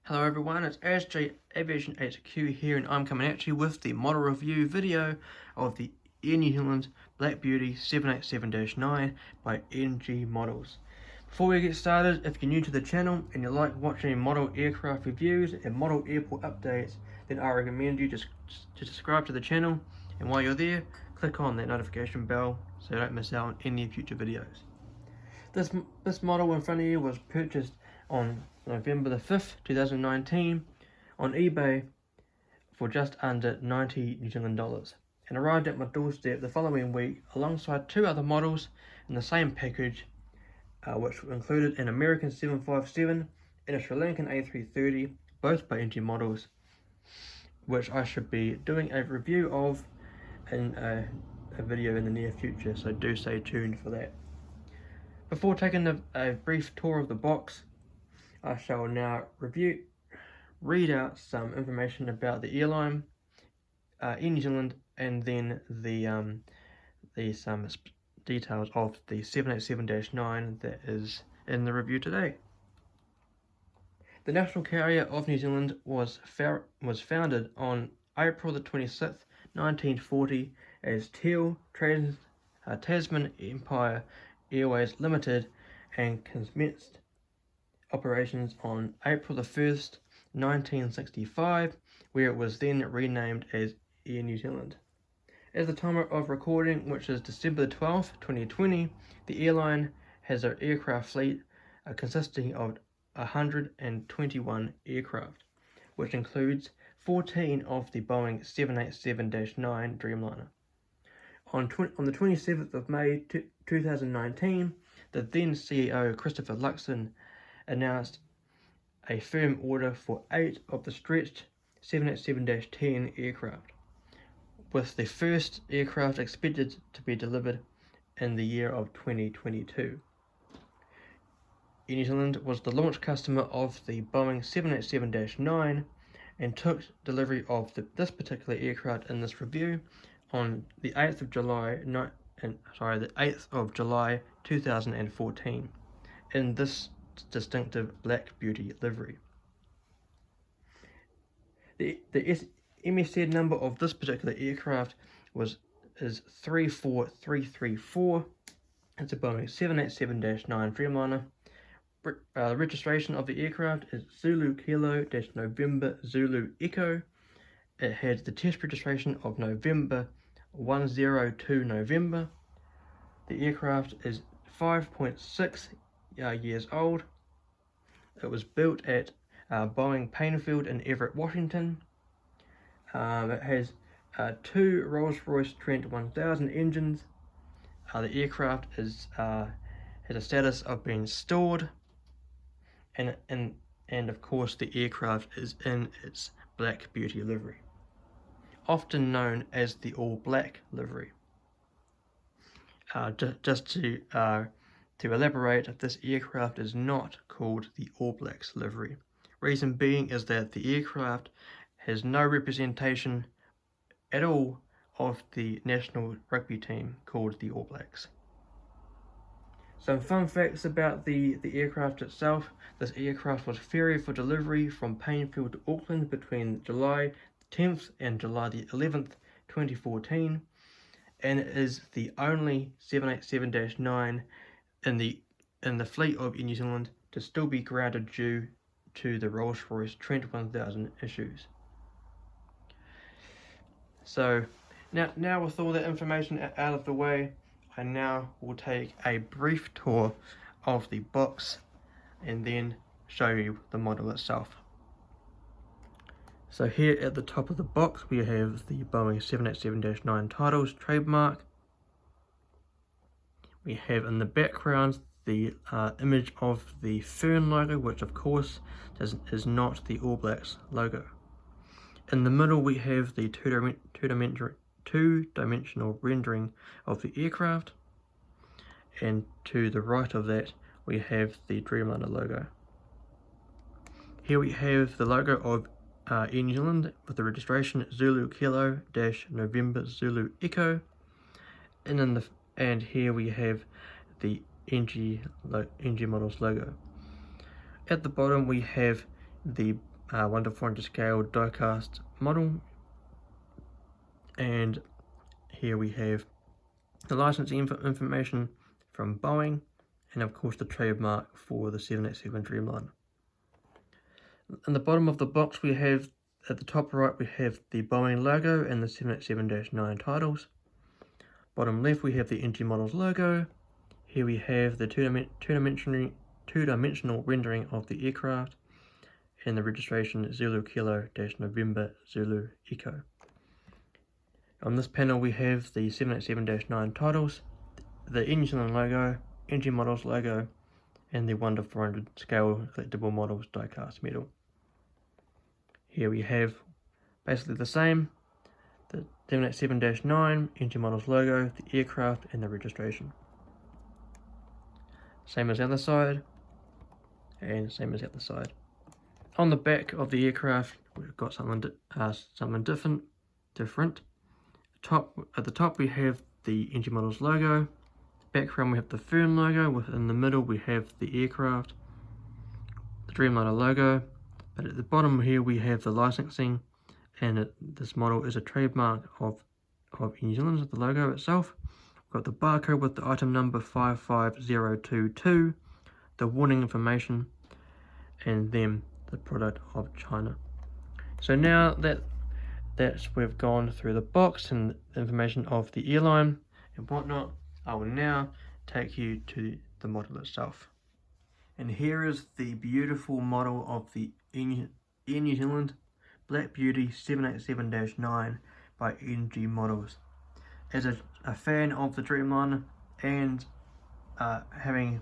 Hello everyone, it's ASJ Aviation HQ here, and I'm coming at you with the model review video of the Air New Zealand Black Beauty 787-9 by NG Models. Before we get started, if you're new to the channel and you like watching model aircraft reviews and model airport updates, then I recommend you just to subscribe to the channel, and while you're there, click on that notification bell so you don't miss out on any future videos. This model in front of you was purchased on November the 5th, 2019 on eBay for just under 90 New Zealand dollars and arrived at my doorstep the following week alongside two other models in the same package, which included an American 757 and a Sri Lankan A330, both by NG Models, which I should be doing a review of in a video in the near future, so do stay tuned for that. Before taking a brief tour of the box, I shall now read out some information about the airline in New Zealand, and then some details of the 787-9 that is in the review today. The national carrier of New Zealand was founded on April the 26th, 1940 as Tasman Empire Airways Limited, and commenced operations on April the 1st, 1965, where it was then renamed as Air New Zealand. At the time of recording, which is December the 12th, 2020, the airline has an aircraft fleet consisting of 121 aircraft, which includes 14 of the Boeing 787-9 Dreamliner. On the 27th of May 2019, the then CEO Christopher Luxon announced a firm order for 8 of the stretched 787-10 aircraft, with the first aircraft expected to be delivered in the year of 2022. Air New Zealand was the launch customer of the Boeing 787-9 and took delivery of this particular aircraft in this review on the 8th of July 2014 in this distinctive Black Beauty livery. The MSZ number of this particular aircraft is 34334. It's a Boeing 787-9 Dreamliner. The registration of the aircraft is Zulu Kilo November Zulu Echo. It had the test registration of November 102 November. The aircraft is 5.6 years old. It was built at Boeing Painfield in Everett, Washington. It has 2 Rolls-Royce Trent 1000 engines. The aircraft has a status of being stored, and of course the aircraft is in its Black Beauty livery, often known as the All Black livery. Just to elaborate, this aircraft is not called the All Blacks livery. Reason being is that the aircraft has no representation at all of the national rugby team called the All Blacks. Some fun facts about the aircraft itself. This aircraft was ferried for delivery from Painfield to Auckland between July 10th and July the 11th, 2014, and it is the only 787-9 in the fleet of Air New Zealand to still be grounded due to the Rolls-Royce Trent 1000 issues. So now with all that information out of the way, I now will take a brief tour of the box and then show you the model itself. So here at the top of the box we have the Boeing 787-9 titles trademark. We have in the background the image of the Fern logo, which of course is not the All Blacks logo. In the middle we have the two-dimensional rendering of the aircraft, and to the right of that we have the Dreamliner logo. Here we have the logo of Air New Zealand with the registration Zulu Kilo November Zulu Echo, and here we have the NG Models logo. At the bottom we have the 1 to 400 scale die-cast model, and here we have the licensing information from Boeing, and of course the trademark for the 787 Dreamliner. In the bottom of the box we have, at the top right, we have the Boeing logo and the 787-9 titles. Bottom left we have the NG Models logo. Here we have the two-dimensional rendering of the aircraft, and the registration Zulu Kilo November Zulu Echo. On this panel we have the 787-9 titles, the New Zealand logo, NG Models logo, and the 1 to 400 scale collectible models die-cast metal. Here we have basically the same, the 787-9, NG Models logo, the aircraft, and the registration. Same as the other side, and same as the other side. On the back of the aircraft, we've got something different. At the top we have the NG Models logo. Background we have the Fern logo. Within the middle we have the aircraft, the Dreamliner logo. But at the bottom here we have the licensing, and this model is a trademark of New Zealand, the logo itself. We've got the barcode with the item number 55022, the warning information, and then the product of China. So now that we've gone through the box and the information of the airline and whatnot, I will now take you to the model itself. And here is the beautiful model of the Air New Zealand Black Beauty 787-9 by NG Models. As a fan of the Dreamliner and having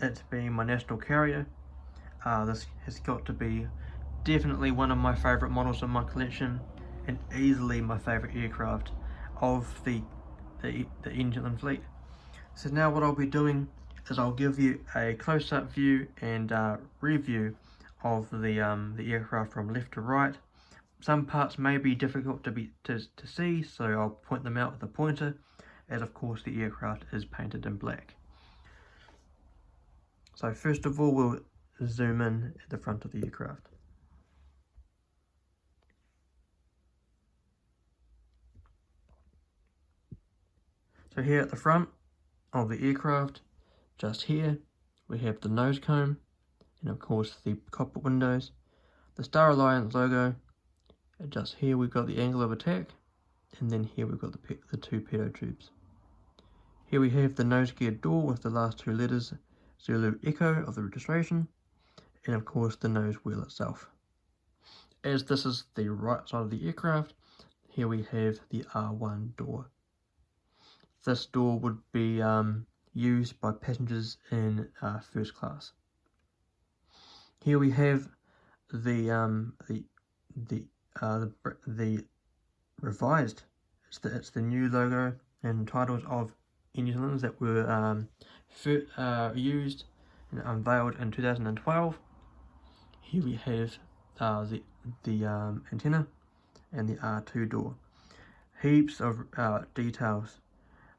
it being my national carrier, this has got to be definitely one of my favourite models in my collection, and easily my favourite aircraft of the New Zealand fleet. So now what I'll be doing is I'll give you a close-up view and review of the aircraft from left to right. Some parts may be difficult to see, so I'll point them out with a pointer, as of course the aircraft is painted in black. So first of all, we'll zoom in at the front of the aircraft. So here at the front of the aircraft, just here, we have the nose cone, and of course the cockpit windows, the Star Alliance logo, and just here we've got the angle of attack, and then here we've got the two pitot tubes. Here we have the nose gear door with the last two letters, Zulu Echo of the registration, and of course the nose wheel itself. As this is the right side of the aircraft, here we have the R1 door. This door would be used by passengers in first class. Here we have the revised. It's the new logo and titles of New Zealand that were used and unveiled in 2012. Here we have the antenna and the R2 door. Heaps of details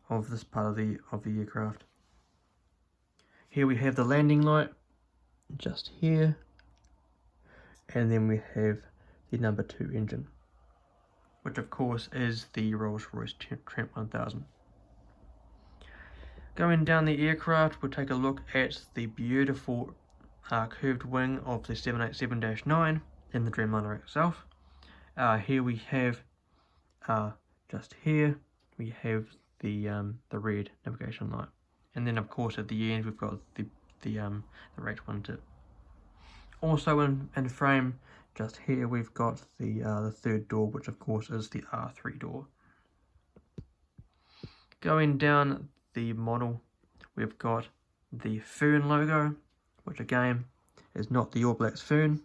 of this part of the aircraft. Here we have the landing light, just here, and then we have the number 2 engine, which of course is the Rolls-Royce Trent 1000. Going down the aircraft, we'll take a look at the beautiful curved wing of the 787-9 in the Dreamliner itself. Here we have, just here, we have the red navigation light, and then of course at the end we've got the rate 1 tip. Also in frame, just here we've got the third door, which of course is the R3 door. Going down the model, we've got the Fern logo, which again is not the All Blacks Fern,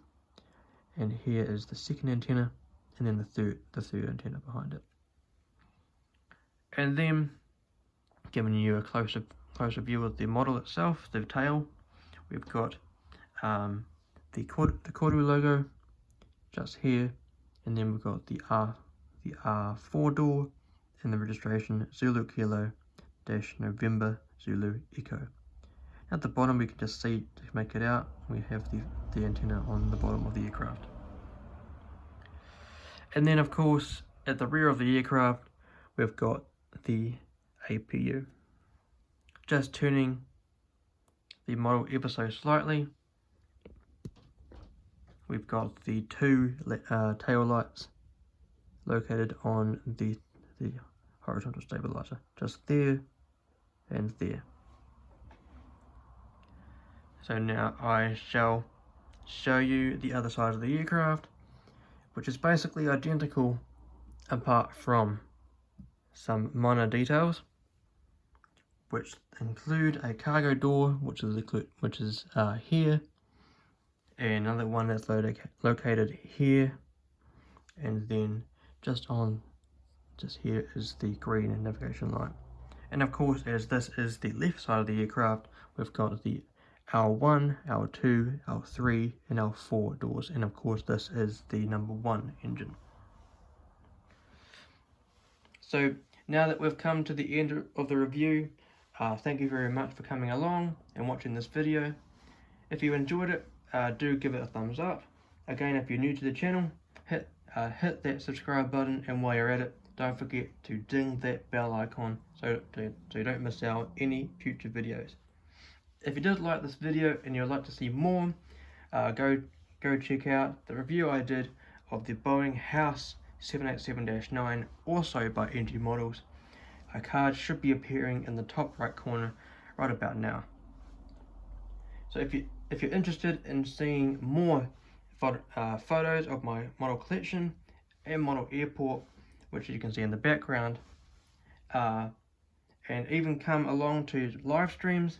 and here is the second antenna, and then the third antenna behind it. And then, giving you a closer view of the model itself, the tail, we've got the Koru logo just here, and then we've got the R4 door and the registration Zulu Kilo November Zulu Echo. At the bottom we can just see, to make it out, we have the antenna on the bottom of the aircraft. And then of course at the rear of the aircraft we've got the APU. Just turning the model ever so slightly, we've got the two tail lights located on the horizontal stabilizer, just there and there. So now I shall show you the other side of the aircraft, which is basically identical apart from some minor details, which include a cargo door, which is here, and another one that's located here, and then just here is the green navigation light. And of course, as this is the left side of the aircraft, we've got the L1, L2, L3 and L4 doors, and of course this is the number 1 engine. So now that we've come to the end of the review, thank you very much for coming along and watching this video. If you enjoyed it, do give it a thumbs up. Again, if you're new to the channel, hit that subscribe button, and while you're at it, don't forget to ding that bell icon so you don't miss out any future videos. If you did like this video and you'd like to see more, go check out the review I did of the Boeing House 787-9, also by NG Models. A card should be appearing in the top right corner right about now. So if you're interested in seeing more photos of my model collection and model airport, which you can see in the background, and even come along to live streams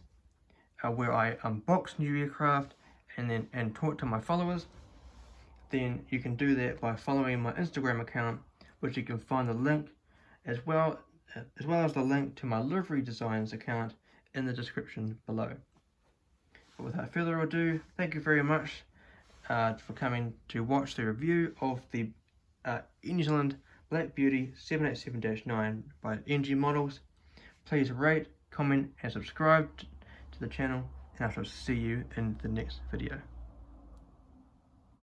where I unbox new aircraft and talk to my followers, then you can do that by following my Instagram account, which you can find the link as well as the link to my livery designs account in the description below. But without further ado, thank you very much for coming to watch the review of the Air New Zealand Black Beauty 787-9 by NG Models. Please rate, comment and subscribe to the channel, and I shall see you in the next video.